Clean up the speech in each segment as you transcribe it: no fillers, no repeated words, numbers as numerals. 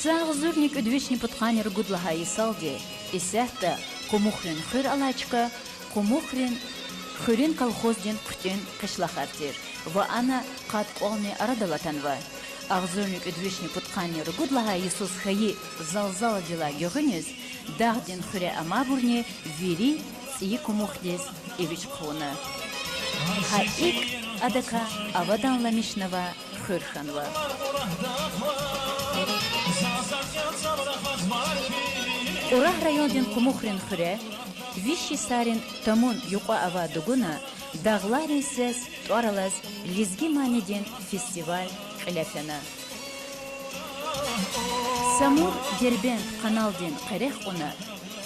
Сағызурник үдвешні пұтқанер гудлаға есалде, есәхті Кумухрин хыр алачка, Кумухрин хырин колхозден күтен кышлахартер. Ва ана қат олны арадалатанва. Ағзурник үдвешні пұтқанер гудлаға Иисус хайи залзала дела геғынез, дағден хыре амабурне вери ци Кумухдез евич қуны. Хаик адака авадан ламишнава хырханва. Урах районден Кумухрин хыре, виши сарин тамун юқа ава дугуна, дағларин сес туаралаз лизги манеден фестиваль кілефена. Самур дербен каналден қарех уна,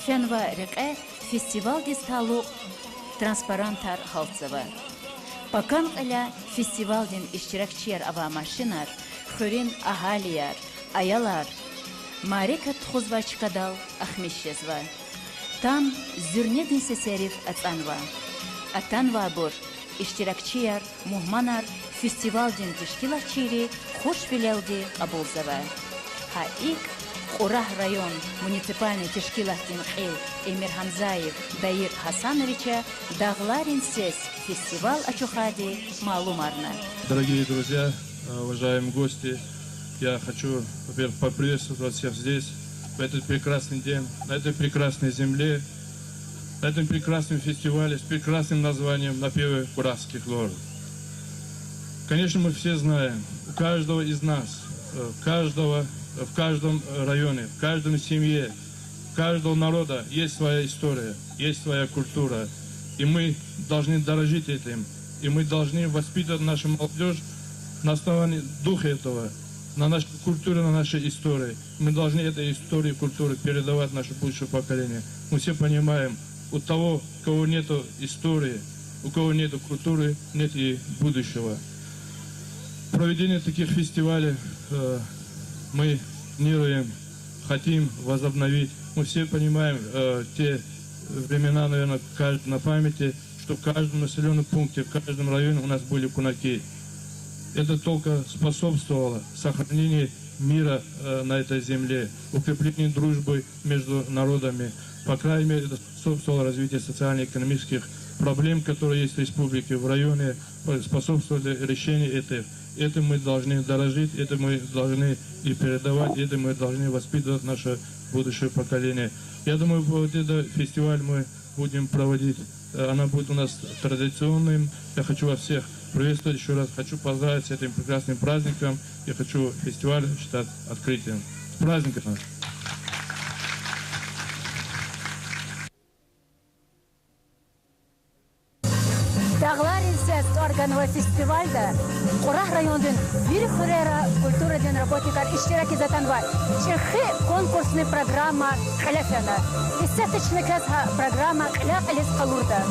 фенва рекэ фестиваль десталу транспарантар халцева. Пакан аля фестивальден иштиракчияр ава машинар, хырин ахалияр, аялар, Марека тхузвачкадал ахмещезва. Там зюрнедин сесерив ацанва. Атанва бур, иштиракчияр, мухманар, фестивальден тишкилахчири, хош вилелди абулзава. Хаик, Урах район, муниципальный тишкилахтин эл, Эмир Хамзаев, Даир Хасановича, Дағларин сес, фестиваль Ачухади, Малумарна. Дорогие друзья, уважаемые гости, я хочу, во-первых, поприветствовать вас всех здесь, в этот прекрасный день, на этой прекрасной земле, на этом прекрасном фестивале с прекрасным названием «Напевы Куравских лор». Конечно, мы все знаем, у каждого из нас, в каждом районе, в каждом семье, у каждого народа есть своя история, есть своя культура. И мы должны дорожить этим, и мы должны воспитывать нашу молодежь на основании духа этого, на нашей культуре, на нашей истории. Мы должны эту историю и культуру передавать нашему будущему поколению. Мы все понимаем, у того, у кого нет истории, у кого нет культуры, нет и будущего. Проведение таких фестивалей мы планируем, хотим возобновить. Мы все понимаем те времена, наверное, на памяти, что в каждом населенном пункте, в каждом районе у нас были кунаки. Это только способствовало сохранению мира на этой земле, укреплению дружбы между народами. По крайней мере, это способствовало развитию социально-экономических проблем, которые есть в республике, в районе, способствовали решению этих. Это мы должны дорожить, это мы должны и передавать, это мы должны воспитывать наше будущее поколение. Я думаю, вот этот фестиваль мы будем проводить, она будет у нас традиционным. Я хочу вас всех приветствовать еще раз, хочу поздравить с этим прекрасным праздником. Я хочу фестиваль считать открытием. С праздником! Дағларин сес органова фестивальда Урах районден бир хурера культураден работникар иштираки затанва. Чехи конкурсный программа калефена. Исетичный казха программа кля алис калурда.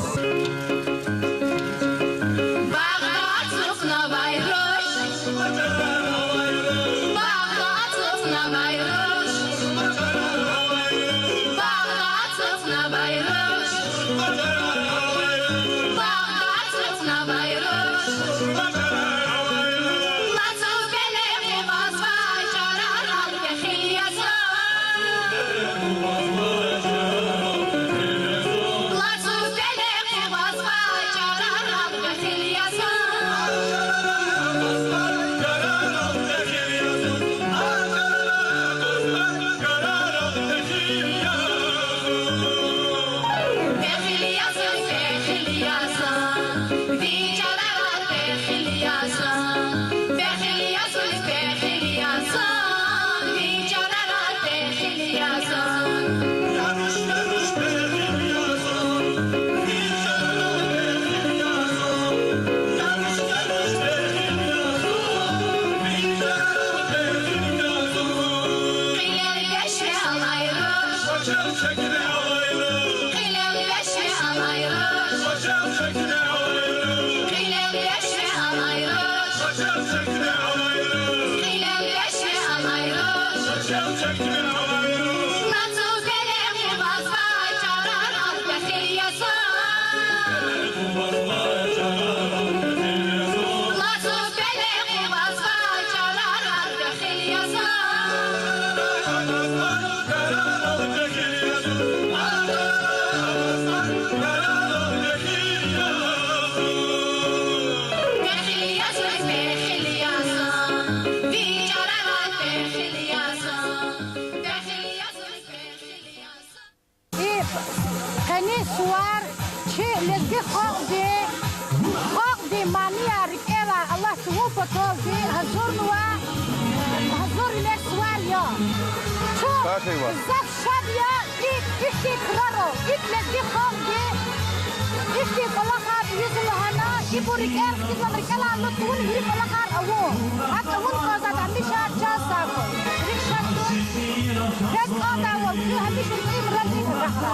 Kani suar che lezge khok de mania rikela Allah tuhu patol de hazur nuwa hazur le suar yo zat shad ya ikti kraro lezge khok de ikti palakhat yuzlahana iburik er kitla rikela Allah tuhu hiri palakhat awo hatta hun qaza hamisha jasa rikshad red qada wa hamisha imrani rahra.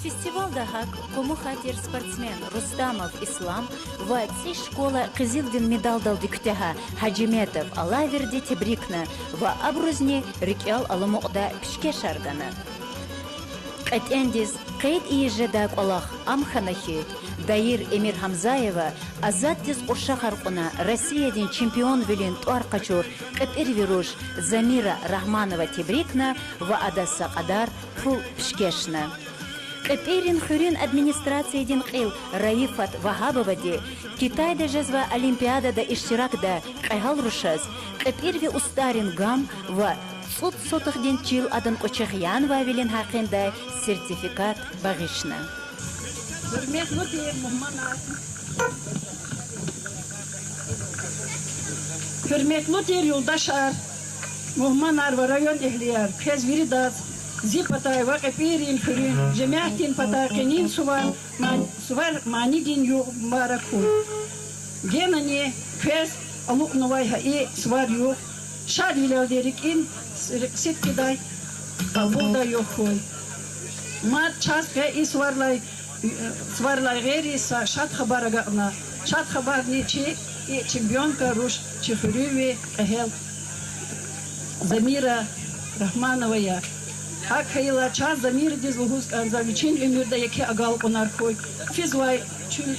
Фестивалда хак кому хатер спортсмен Рустамов Ислам ва ци школа Кызылдин медалдал диктеха Хаджиметов Алаверди Тебрикна ва абрузни Рикел Аламуqda пишке шарданы. Катендиз кайд иежедак Аллах Амханахи Даир Эмир Хамзаева Азаттиз Ушахаркуна Россиядин чемпион вилин Туаркачур Катервируш Замира Рахманова Тебрикна ва Адаса Qaдар Пул Пишкешна. Катерин Хурин администрация дин қил Раифат Вахабовади Китайда жазва Олимпиадада иштиракда қайхал рушаз Катерви устарин гам ва суд сотых дин чил адан Кочахян вавилин хақинда сертификат бағишна. Hürmetli der yoldaşlar, muhmanar ve rayon ehliyer, kezviri dağıt, Зипатай вакапирин хурин, жемяхтин патакенин сувар манидин ю маракуй. Генани фес алукнувайха и свар ю шад вилялдерик ин ситкидай кабулда йохуй. Мат часка и сварлай гери са шад хабарагана. Шад хабарни чи и чемпионка руш чихуриви эхел Замира Рахмановая. Hak hayla çaz zamir diz luhus kanza için ömürde yeki agal onar koy. Fizvay çün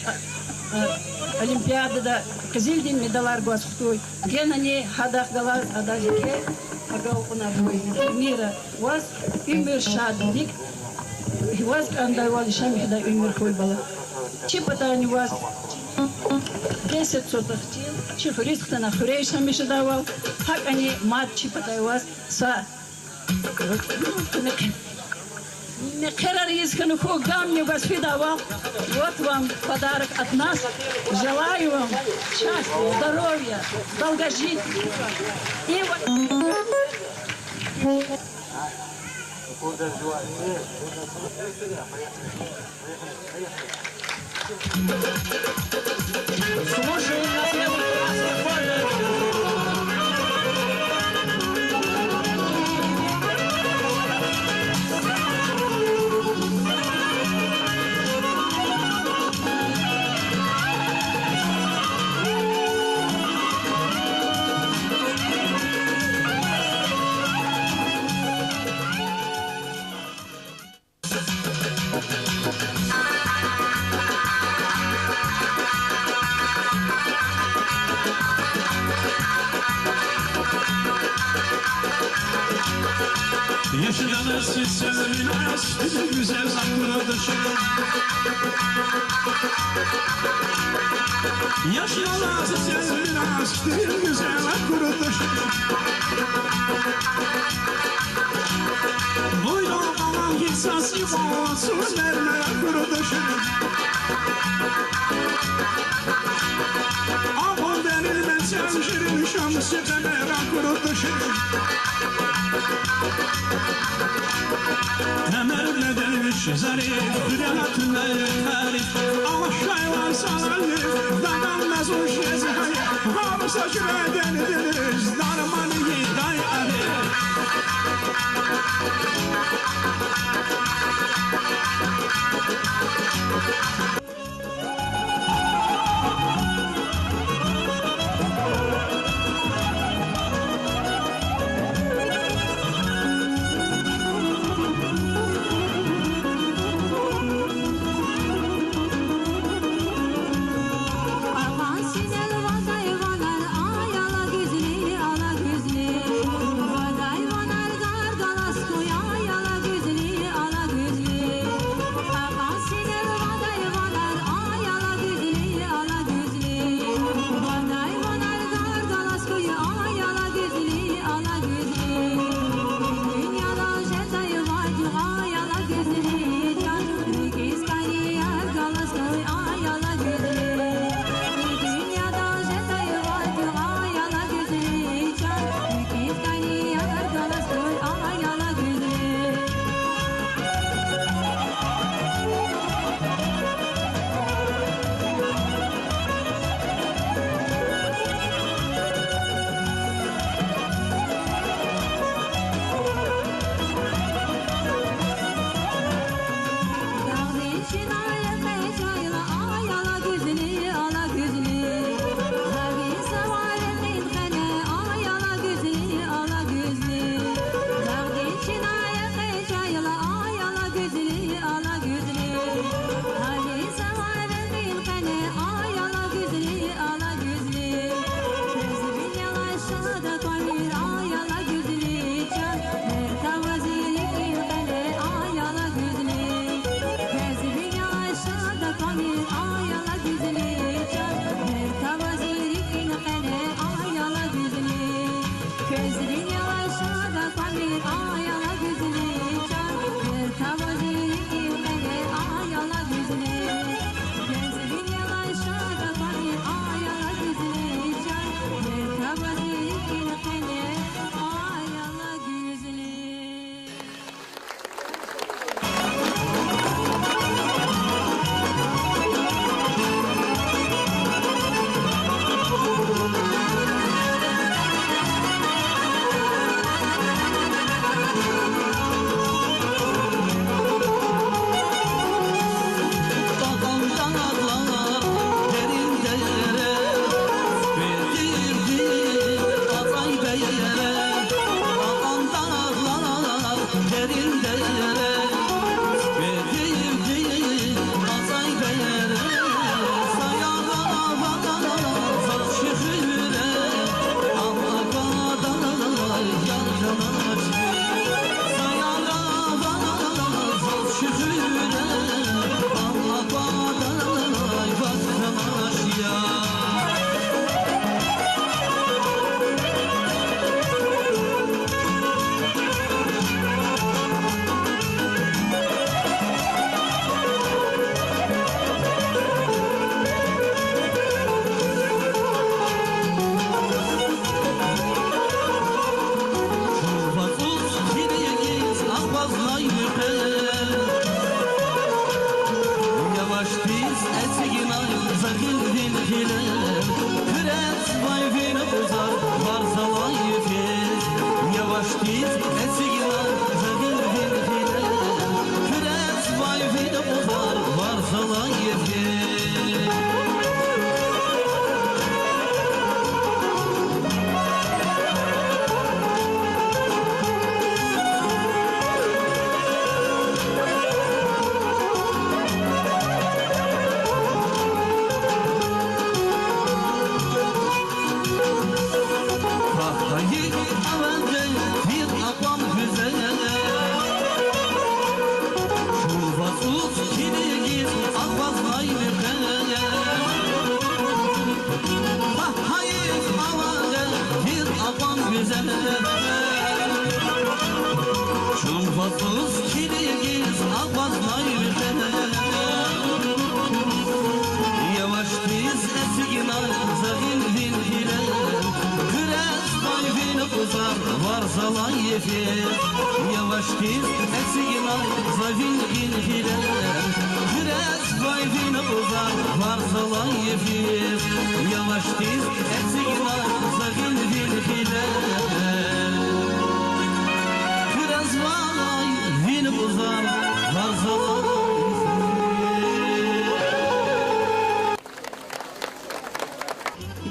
olimpiyadada Kızıldin medalar basıktoy. Genani hadak galar adajike agal onar koy. Mira was ömür şadlik. Was kanda was şamihda ömür koy bala. Çipatani was 10 сотых тел. Чифриск на хурей шамишда давал. Hak ani mat çipatay was sa Мекерар искану хогам не воспитывал. Вот вам подарок от нас. Желаю вам счастья, здоровья, долгожития. И слушай на первый раз. Yaşlanır seslenmez, güzel saklıdır. Yaşlanır seslenmez, güzel saklıdır. Buyurun aman hissas yuva, sözlerine kurudur. Aman denilmez şemşirin, şamsı demera kurudur. Temelne derviş zarif, hüdanatına tarif. Allah şayvan sarılır, dadanmaz o şezayı. Havsa şüveden ederiz, darmanı yeday arif. Aman sinel vazay vanar, ay ala güzeli ala güzeli. Gözlerin yavaşada pamir ayala güzeli can bir tavacı beni ayala güzeli Gözlerin yavaşada pamir ayala güzeli can bir tavacı beni ayala güzeli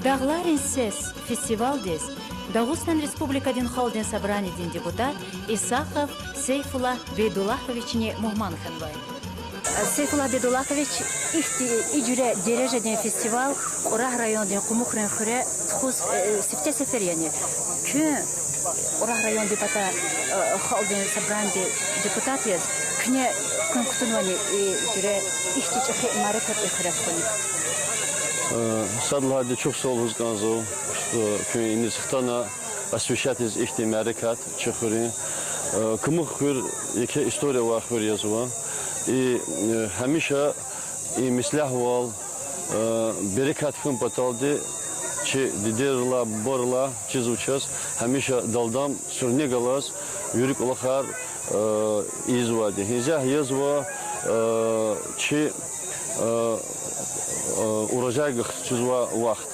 Dağların Ses festivaldes Dağıstan Respublikadın Xalqın Собраниеден депутат Исахов Сейфулла Бедулаховичне Мухманханбай. Сейфулла Бедулахович icre dereceden festival Orah rayonundan Kumukhren Xure txuz sifte sefer yani. Kü Orah rayon deputat Xalqın Собраниеден депутат yaz. Küne konkutunvani icre ihtiçi imarekat ikhrakhoni. Садлади чухсолуз газо, что кюнисхтана освещать из их мерикат чехури. Кому хур, яке история вахур язва. И хамиша и мислахвал берекат хум паталди, чи дидерла борла чизучас, хамиша далдам сурнегалас юрик улахар извади. Хизах язва чи урожайгах чузва вахт.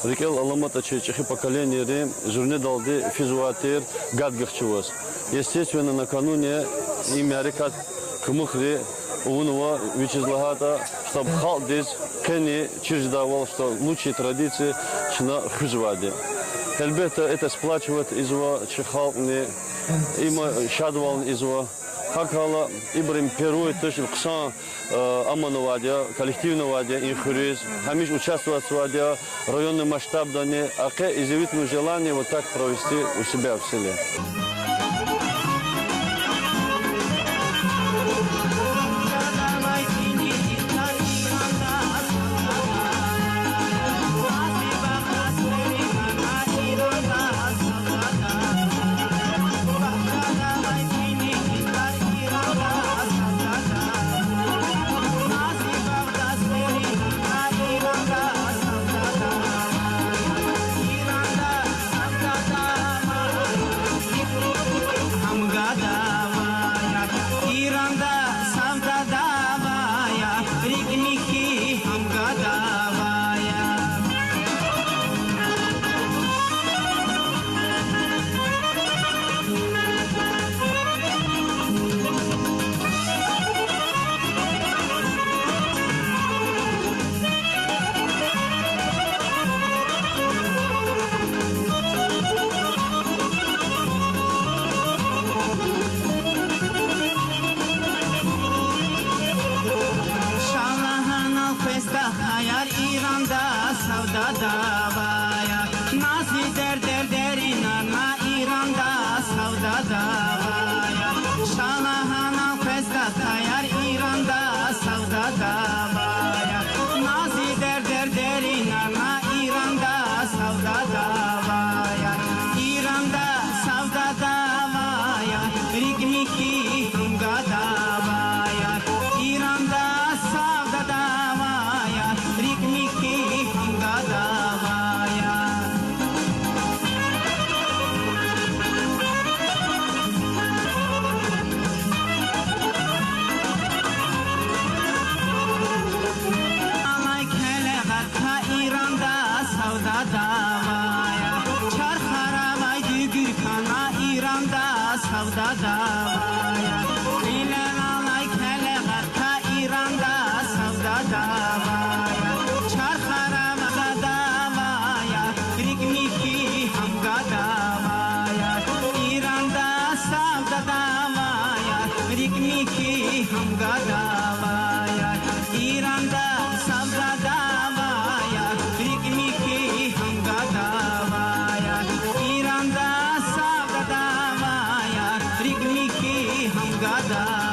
Рикел аламата чехи поколение рем журне далды физуатер гадгах чувас. Естественно, накануне имя рекат кмухри унова вичезлагата, чтобы халдис кени чиждавал, что лучшие традиции чна хужвади. Эльбета это сплачивает изва чехални, има шадвал изва. Хакала Ибрим Перу, точно ксан амановадия, коллективновадия, инхуриз, хамиш участвовать в вадия, районный масштаб дане, а ке изъявительное желание вот так провести у себя в селе. savda davaya İlen alay keleğat ta İran'da savda davaya Çarxaramda davaya Rigmiki hamga davaya İran'da savda davaya Rigmiki hamga davaya İran'da savda davaya Rigmiki hamga davaya İran'da savda davaya Rigmiki hamga davaya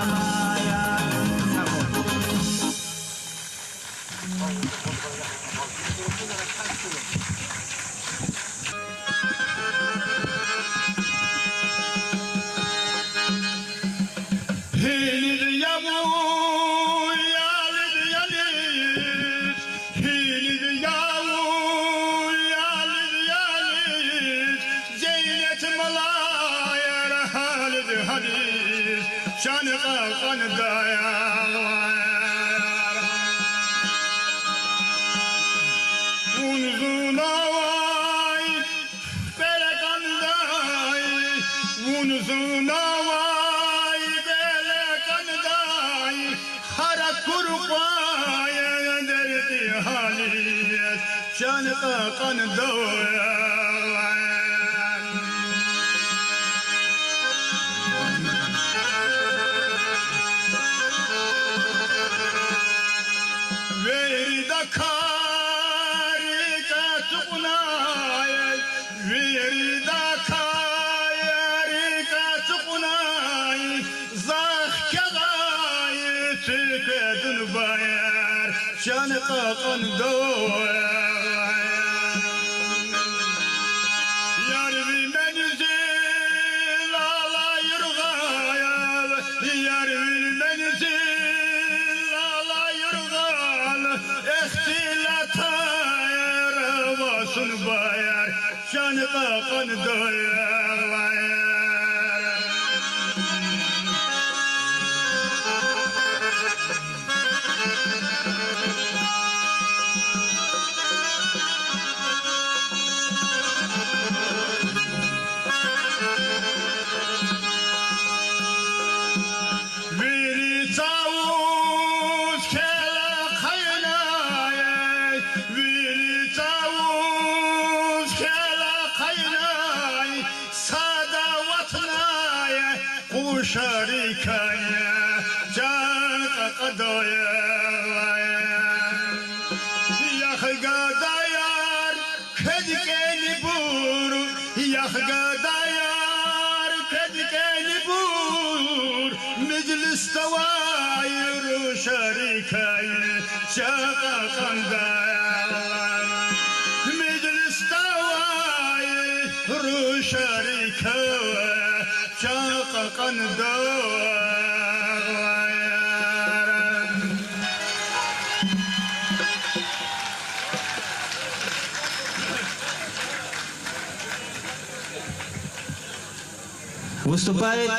Выступает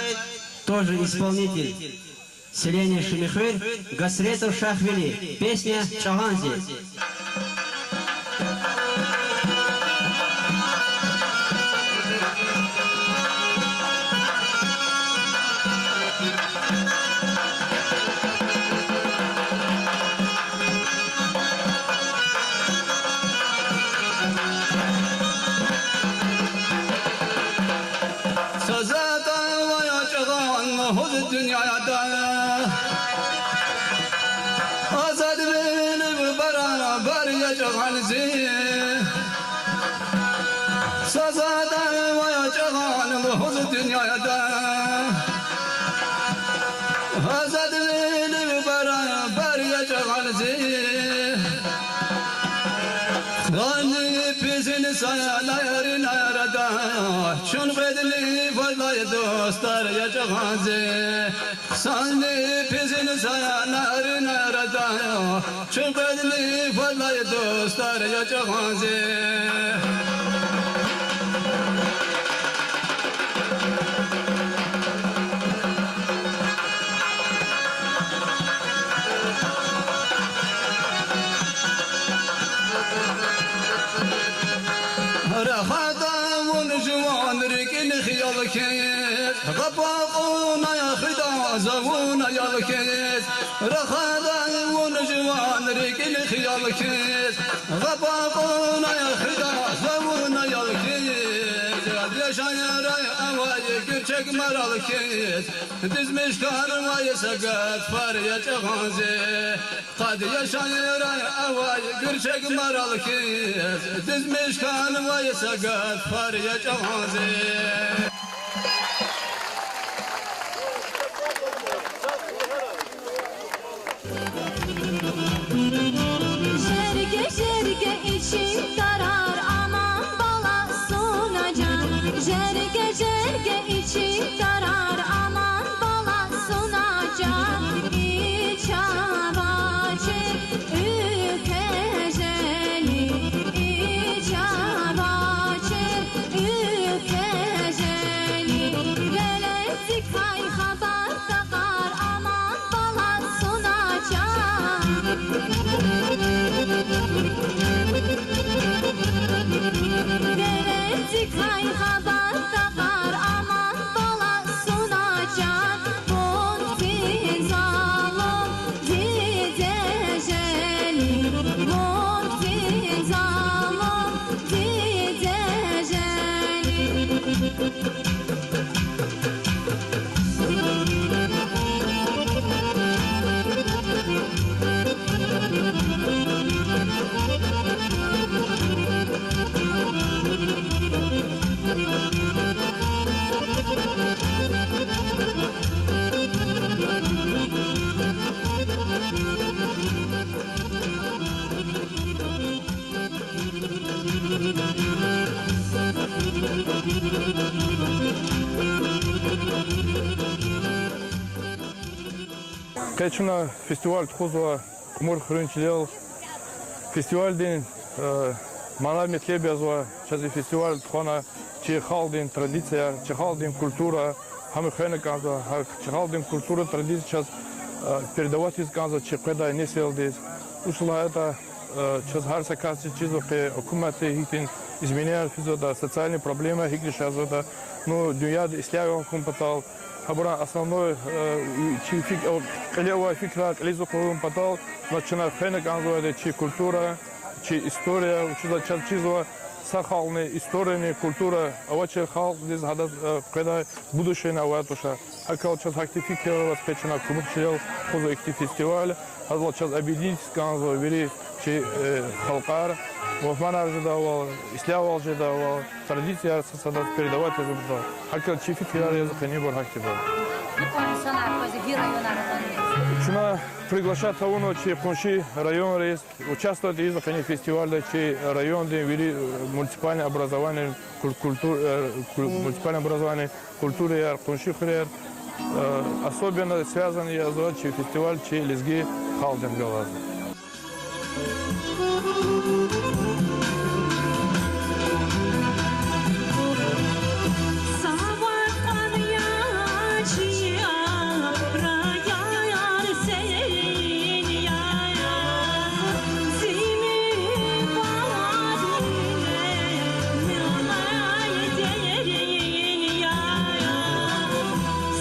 тоже исполнитель селения Шемихвер Гасретов Шахвели. Песня «Чаганзи». Dünyada azad verip beraber yaşayanızı sazadan yaşayanımız dünyada azad verip beraber yaşayanızı Gani pizini sayalayarın arada Şun bedeli fazlayı dostlar yaşayanızı Sani pizini sayalayarın arada Şun bedeli fazlayı dostlar yaşayanızı Rahada vun juvan ريكين خيال كيس غباقونا يا خدا زونا يا الكيس رخادا ونجوان ريكين خيال كيس غباقونا يا خدا زونا يا الكيس يا شايرة أواي كرشك مرال كيس دزمش كارواي سقات فاريا تغازي قد يا شايرة أواي كرشك مرال كيس دزمش كارواي سقات فاريا تغازي Jerge içim darar aman bala sunacak. Jerge içim darar aman bala sunacak. İç havacı ülkeceli, iç havacı ülkeceli. Velettik hay haber takar aman bala sunacak. Verecek hay haber takar aman bala sunacak. Vakti zalim dideceli, vakti zalim dideceli. Keçuna festival txuzwa kumur xrunçlel festival din mana metlebezwa çazi festival txona çi xaldin tradisiya çi xaldin kultura ham xene kanza çi xaldin kultura tradisiya çaz передавать из канза çi qeda neseldiz usla это çaz har sakasi çizo ki hükümeti hitin изменяют физода социальные проблемы хигишаз это ну dünyada İslam компатал Хабра основной чифик левая фикра лизоколом потал начина фена канзуэде чи культура чи история учила чизва сахалны историяны культура авачер хал диз хада когда будущее на ватуша акал час актификировать печена кумчел поза актив фестиваль хазла час объединить канзу вери чи халкар Вафман ожидал, Ислам ожидал, традиция садат передавать язык. Hakikaten çiftlik filan языка не было активно. Чуна приглашать того, че Пунши район есть, участвовать из фестиваля, че район вели муниципальное образование, культуры, Пунши хрер. Особенно связанный язык, че фестиваль, че лезги халден галаз.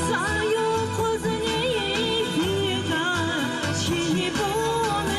Sayı kuzuni fida, çini buna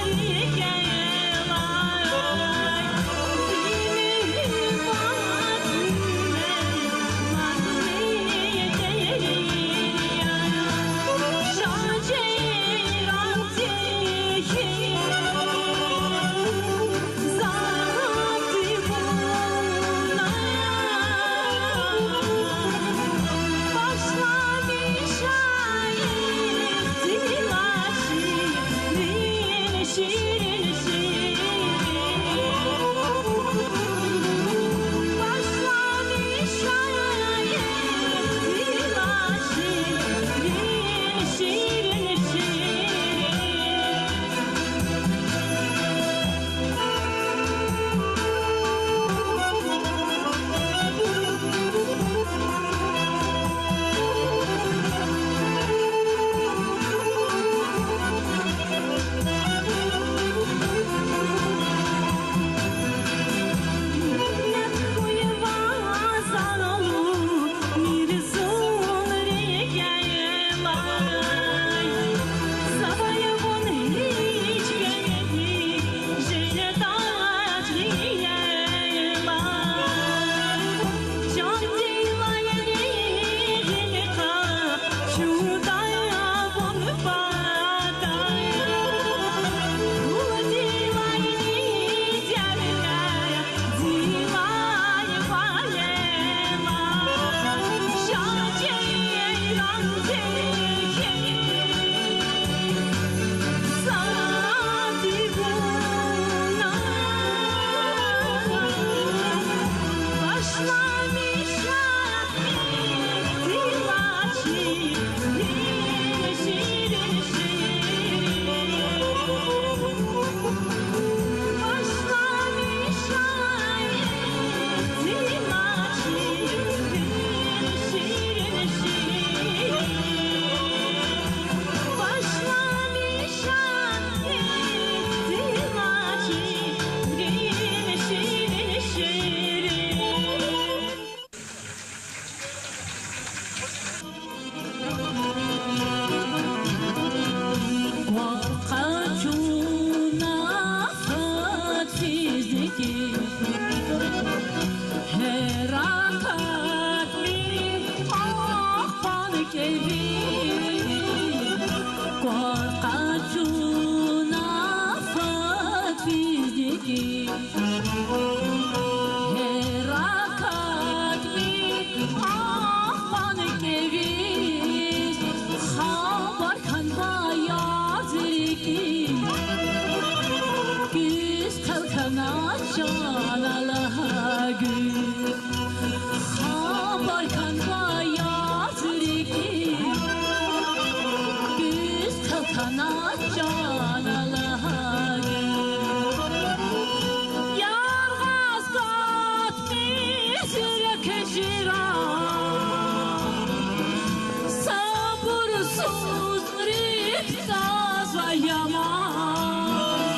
saz ve yaman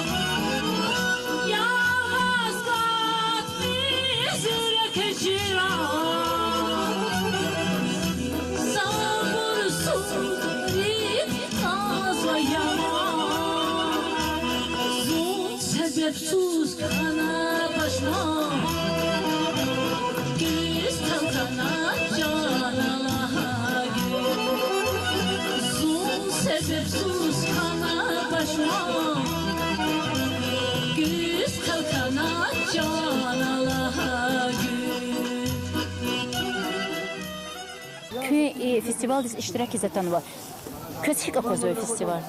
Yağız kat bizire keçiran Sabırsız garip saz ve yaman Zul sebepsiz kana başma Güz kalkana canalaha Zul sebepsiz kana başma Güz kalkana canalaha Köy festivalde iştirak eden var. Kaç kapazoy festival?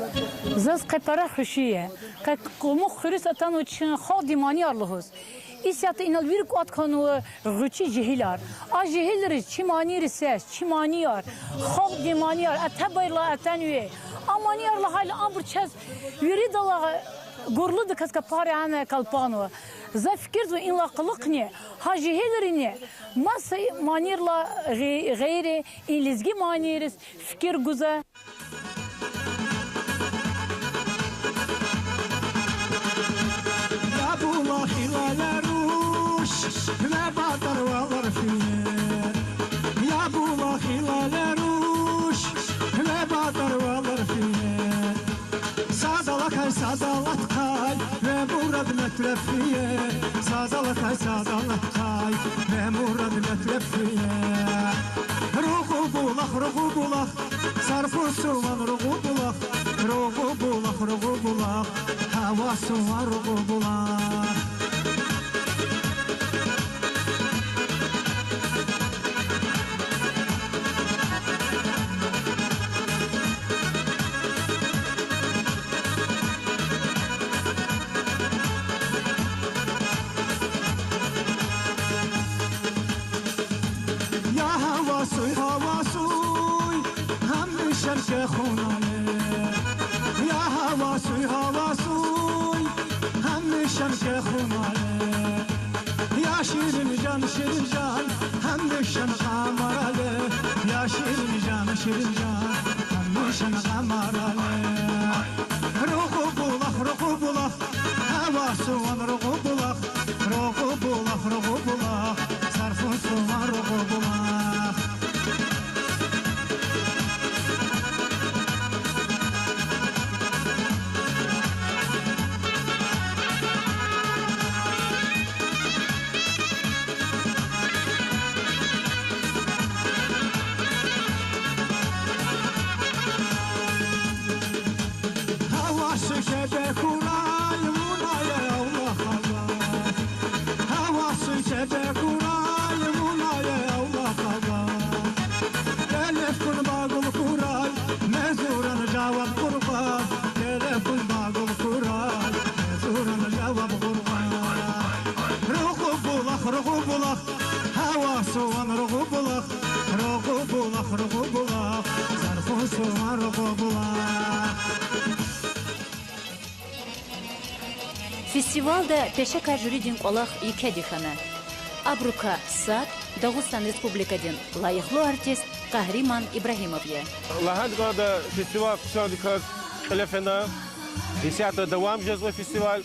Zaz kepara khushiye. Ka komu khris atan uchin khadimani Allahus. İsyat inal bir kuat kanu gıçı cehilar. A cehilleri çimani ses, çimani yar. Khadimani yar atabayla atanüye. Amani yar la hal amr çez. Yuri dala gurlu da kas kapare ana kalpano. Za fikir zo inla qılıqni. Ha cehillerini mas manirla gayri ilizgi maniris fikir guza. يا ابو الله خلال روش ما بطر والرفيه يا ابو الله خلال روش ما بطر والرفيه صادلك هاي صادلك هاي مورد متلفيه صادلك هاي صادلك هاي مورد متلفيه روغو بولخ صرفو سوان روغو بولخ روغو بولخ هوا سوان روغو بولخ يا هوا سوي هم شرش خونانه يا هوا سوي هم شرش خونانه يا شيرين جان هم شن غمراله يا شيرين جان هم شن غمراله روغو بولخ هوا سوان روغو بولخ صرفو سوان روغو بولخ Festivalda peşeka jüridin olaq iki dixana. Abruka Sat, Dağıstan Respublikadın layıqlı artist Kahriman İbrahimovya. Lahadgada festival kısadıkaz telefona, desiyata devam cezve festival.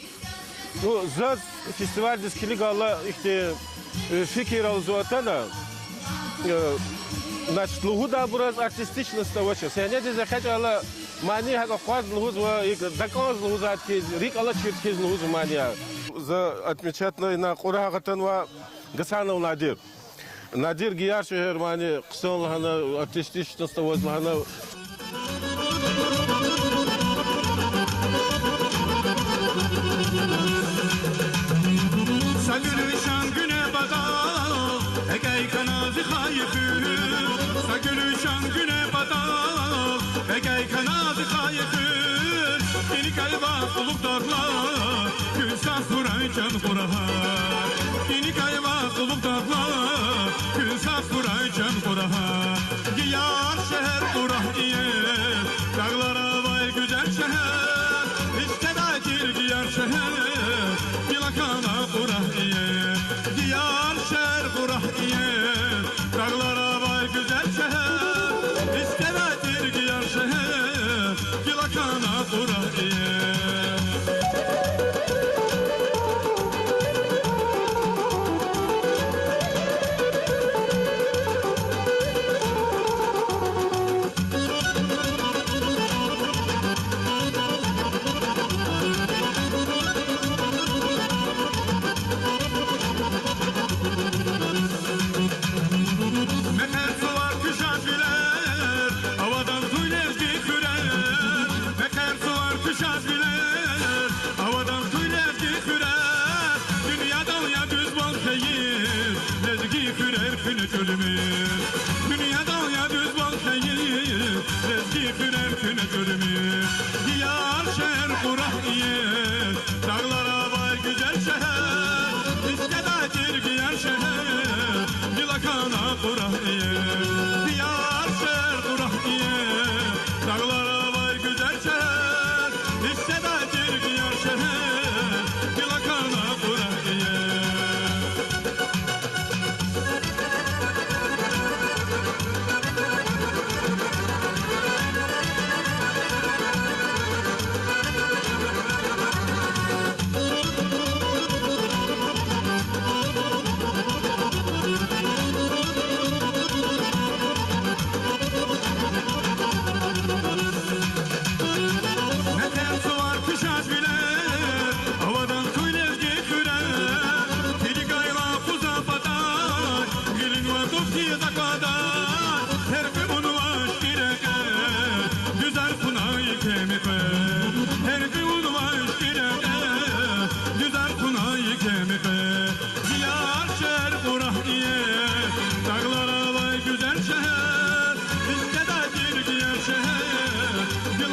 Zaz festival diskili gala işte fikir alzuvatana. Значит, лугуда бураз артистичность очень. Сенеди захать ала мания хага хваз лугузва и дакоз лугузат кез рик ала чирткез лугуз мания. За отмечательно на Курагатанва Гасанов Надир. Надир Гияр шехер мания кысон лахана артистичность воз лахана. Sagülüşan güne bada Egey kanadı kayıkır Sagülüşan güne bada Egey kanadı kayıkır Beni kalba kuluk darlar Gül saf kuray can kurahar Beni kalba kuluk darlar Gül saf kuray can kurahar Giyar şehir kurah iye Dağlara vay güzel şehir İstedadir giyar şehir Dilakana kurah iye Diyar şehir kurah iye Dağlara vay güzel şehir İstedadir giyar şehir Dilakana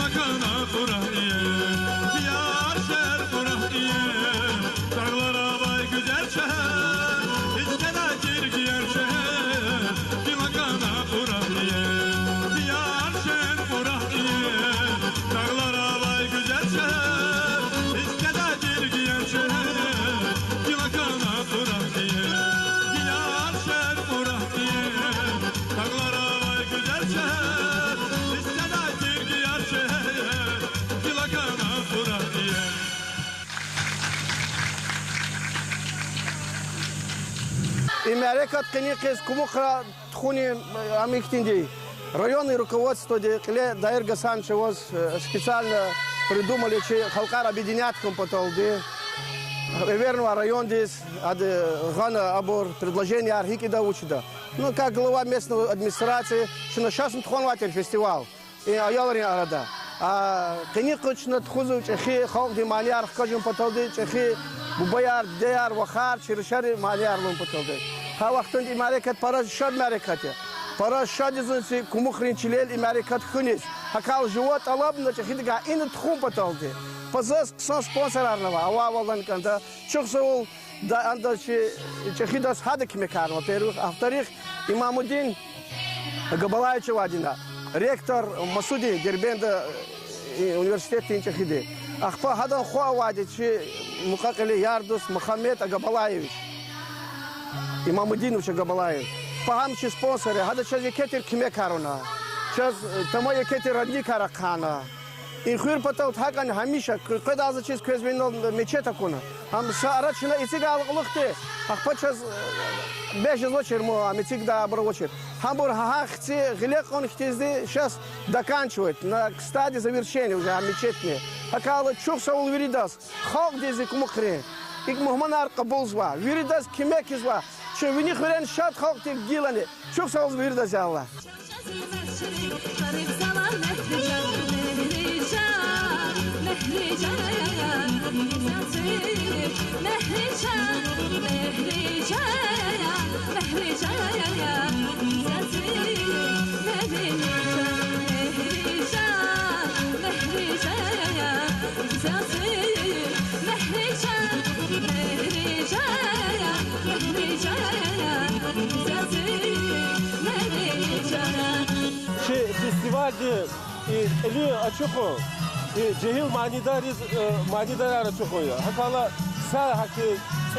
makana buraya, diyar şer buraya, dağlara vay güzel şehir, İskele girgiyen şehir, di makana buraya, diyar şer buraya, dağlara vay güzel şehir, İskele girgiyen şehir, di makana buraya, diyar şer buraya, dağlara vay güzel şehir, İskele girgiyen şehir, di makana buraya. Имярекат кыникес кумухра тхуни амиктинди. Районное руководство Кле Даир Гасанович его специально придумали, че халкар объединять компотолди. Верно, район здесь, гана абор предложение архики да учида. Ну, как глава местной администрации, что на сейчас тхонватель фестиваль. И аяларин арада. А кыникыч на тхузу чехи халк диманиар хкажим потолди чехи бубаяр деяр вахар чиршари маниар лун потолди. Ha vaktin imarikat para şad marikatı. Para şad izin kumukrin çilel imarikat kuniz. Hakal juvat alabında çekidiga in tkhum pataldı. Pazas kısa sponsorlarına var. Avavaldan kanda çok soğul da anda çekidas hadi kime karma. Peru aftarih İmamuddin Gabalayevich vadina. Rektor Masudi Derbenda üniversitetin çekidi. Akpa hadan khua vadi çi mukakali Yardus Muhammed Gabalayevich. Имамудинович Габалаев. Пагамчи спонсоры, хада час екетер киме карона. Час тамо екетер родни каракана. И хуир патал хакан хамиша, когда аза час квезвинол мечета кона. Хам шарачна ицига алгылыкты. Ахпа час беш злочер мо амициг да обровочер. Хамбур хахци гилек он хтезды сейчас доканчивает на стадии завершения уже амичетне. Акала чухсаул виридас. Халк дези кумукре. Ik muhmanar kabul zwa. Viridas kimek zwa. Şu vini kheren şat halk tek gilane. Çok sağ ol viridas ya Allah. Festivalde eli açık o. Cehil manidar açık o ya. Hakala sağ hakkı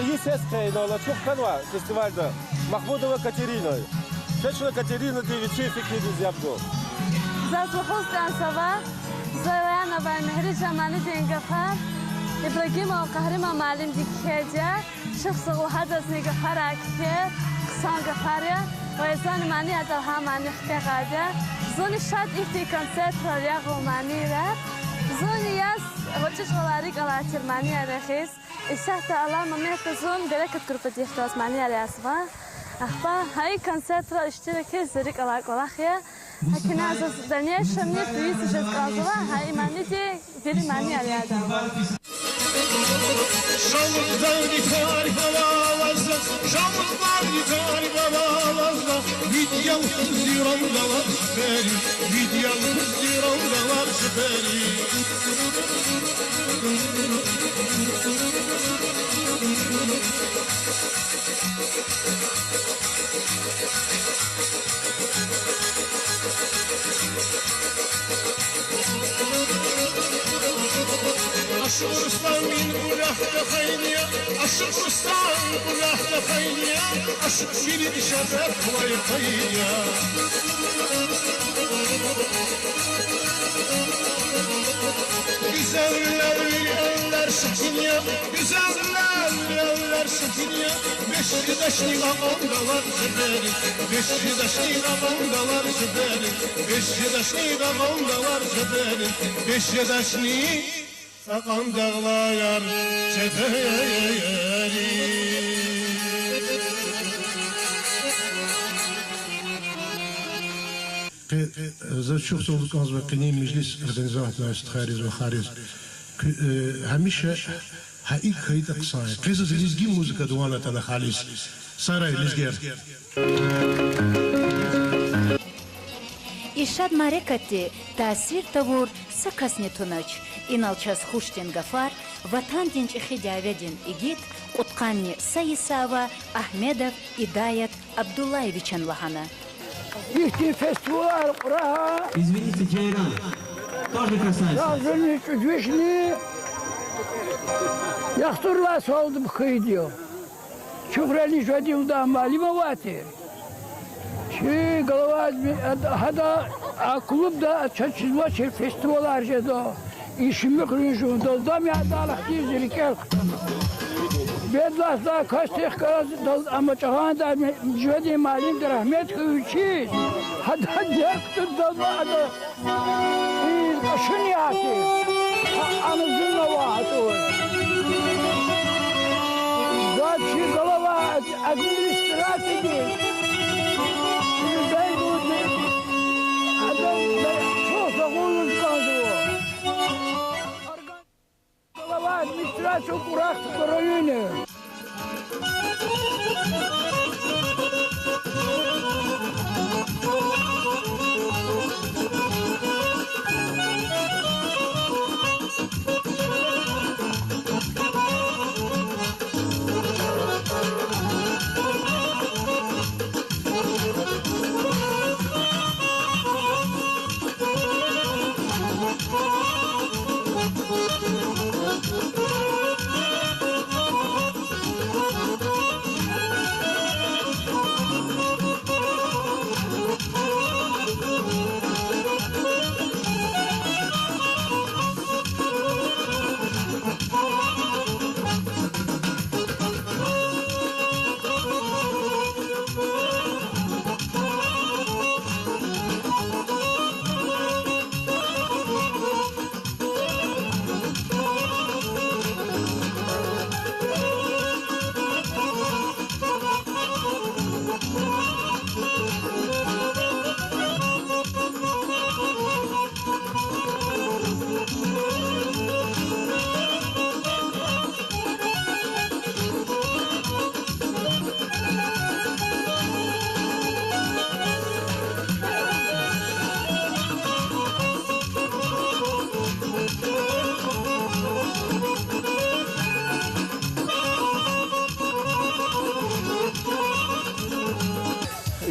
iyi ses kaynağı çok kan var festivalde. Mahmudova Katerina. Çeçna Katerina diye bir şey fikriniz yaptı. Zazuhustan sabah Zayana ben mehri zamani dengafar. İbrahim o kahrima malim dikheja. Şıksı o hadas negafar akher. Kısan gafarya. Ve zan mani adalha mani xtegaja. Zoni şad ihti konser proje romani rap. Zoni yaz hoçiş olarak alaçır mani arahis. İşte Allah mamleket zon bereket grup dihtas mani arasva. Ahba hay konser proje iştiraki zerik alak olahya. Hakin azaz daniye şamni tuisi jet kazva hay mani de veri mani arayada. Şam'dan gitar balavazda, Şam'dan gitar balavazda, Vidyan kızdıran dalar süperi, Vidyan kızdıran dalar süperi. Aşık Ruslan bin Kulah'ta kaynaya, Aşık Ruslan Kulah'ta kaynaya, Aşık Şirin şeref kolay kaynaya. Güzeller eller şıkınya, güzeller eller şıkınya, Beşiktaşlı ağamdalar süperi, Beşiktaşlı ağamdalar süperi, Beşiktaşlı ağamdalar süperi, Beşiktaşlı Sakan dağlar çeperi. За çok soğuk az ve kıni meclis organizasyonu istihariz ve hariz. Hamisha haik kayıt aksaya. Kızız lizgi müzika duana tana halis. Saray lizger. ишад марекати таъсир тавур сакас нетунач иналчас хуштин гафар ватандин чихидяведин игит Утканни Саисава Ахмедов Идаят Абдуллаевичен Лахана. Ихти фестиваль Праха. Извините, Джейран. Тоже красавица. Разные чудесные. Я стурла солдым хыдил. Чуврали жадил да малимовати. Чи голова хада а клуб да чачизва фестиваль аржедо. İşimi kırıncım doldum ya dalak dizili kel. Bedlas da kaçtık kaz ama çahan da cüvedi malim de rahmet kıyıçiz. Hada döktü dolmadı. Şunu yaptı. Anızınla vaatı. Zaçı galava administratifi. Ben bu adam çok da kulun kaldı. Администрацию Курахского района.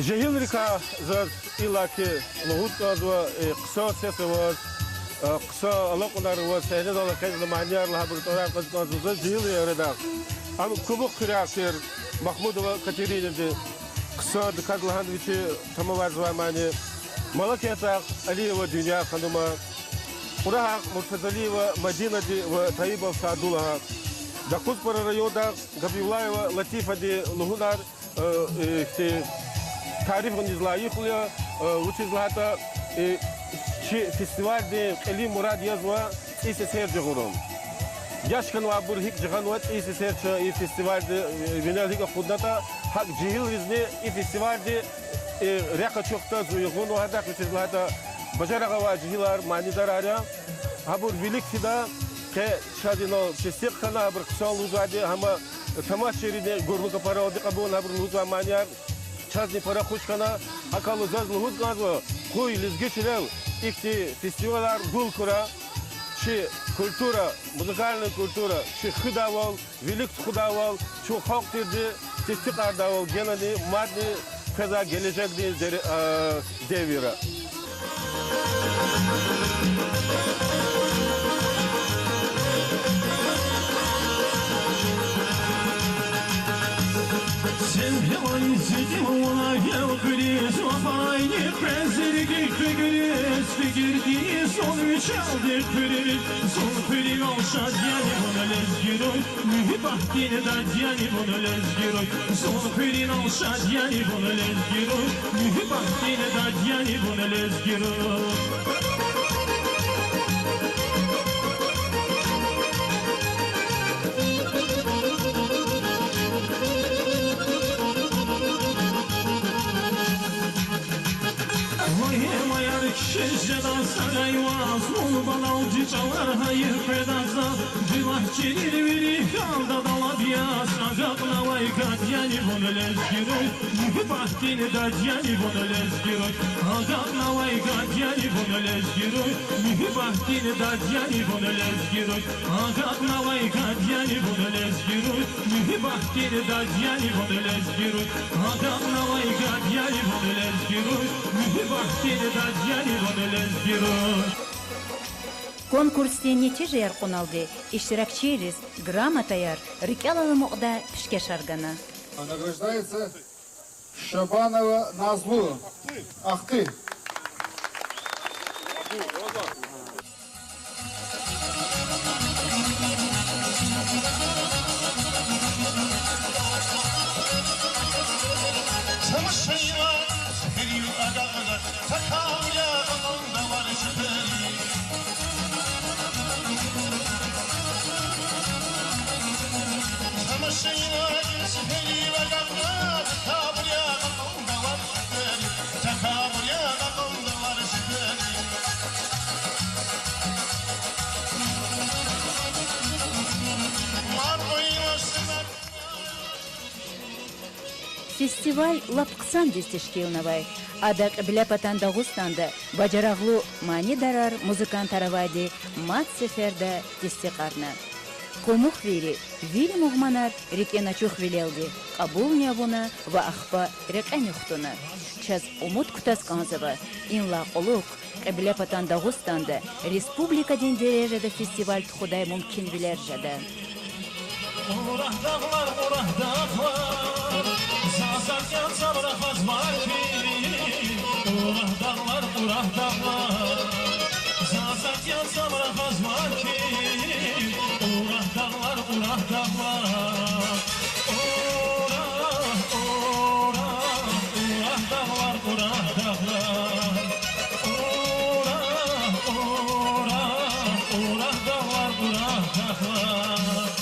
Жегил река за илаки лугутказва кыса сесевар кыса алакунар ва сәйнә дала кайны маньяр лаборатория казказва жегил ярада. Ам кубок кирактер Махмудова Катерина де кыса Дказлахановичи тамаварзва мани Малакета Алиева Дюня ханума Урах Муртазалиева Мадина де ва Таибов Садулага Дакутпара райода Габивлаева Латифа де Лугунар Tarif izlayıqlıya uçizlata festivalde Eli Murad yazva ise serce gurum. Yaşkan wa burhik jganwat ise serce festivalde vinalhik qudata hak jihil rizni festivalde reka çokta zuygun wa hada uçizlata bajaraga wa jihilar manidar ara habur vilik sida ke şadino festik khana bir qsal uzade ama tamaşeride gurluk parodi qabul habur uzwa maniyar Чазни пара хушкана акалу зазлу худгазу хуй лизгичилел ихти фестивалар гулкура чи культура музыкальная культура чи худавал велик худавал чи хактирди тестикардавал генали мадни каза gelecek devira Зимуна гелкрис, вапайни презерги кригрис, фигирги сон вечалде кригрис, сон кригал шадьяни монолез герой, мухибахтине дадьяни монолез герой, сон кригал шадьяни монолез герой, мухибахтине дадьяни монолез герой. Şeccadan sarayvaz Ol balavcı çalar hayır pedaza Civah çelir veri kalda daladiyaz Agapna vay gadyani bunu lezgiroy Bahtini dadyani bunu lezgiroy Agapna vay gadyani bunu lezgiroy Bahtini dadyani bunu lezgiroy Agapna vay gadyani bunu lezgiroy Bahtini dadyani bunu lezgiroy Agapna vay gadyani bunu lezgiroy Bahtini dadyani bunu lezgiroy Конкурсте нетижер қоналды, иштиракчириз грамотаяр рикалалы моқда пишке шаргана. Награждается Шабанова Назлу. Ах ты! Фестиваль лапқсан дестешкеунавай. Адак Біляпатан Дағустанды бажарағлу мани дарар музыкант таравади мат сеферда дестеқарна. Комух вири муғманар рекена чух вилелди. Қабул нявуна ва ахпа рекен юхтуна. Час умут кутас канзава. Инла қолуқ Біляпатан Дағустанды республика дендережеді фестиваль тұхудай мүмкін вилержеді. Urah dağlar, urah dağlar Sazarken sabra hazmar ki Urah dağlar, urah dağlar Sazarken sabra hazmar ki Urah dağlar, urah dağlar Urah, urah, urah dağlar, urah dağlar Urah, urah, urah dağlar, urah dağlar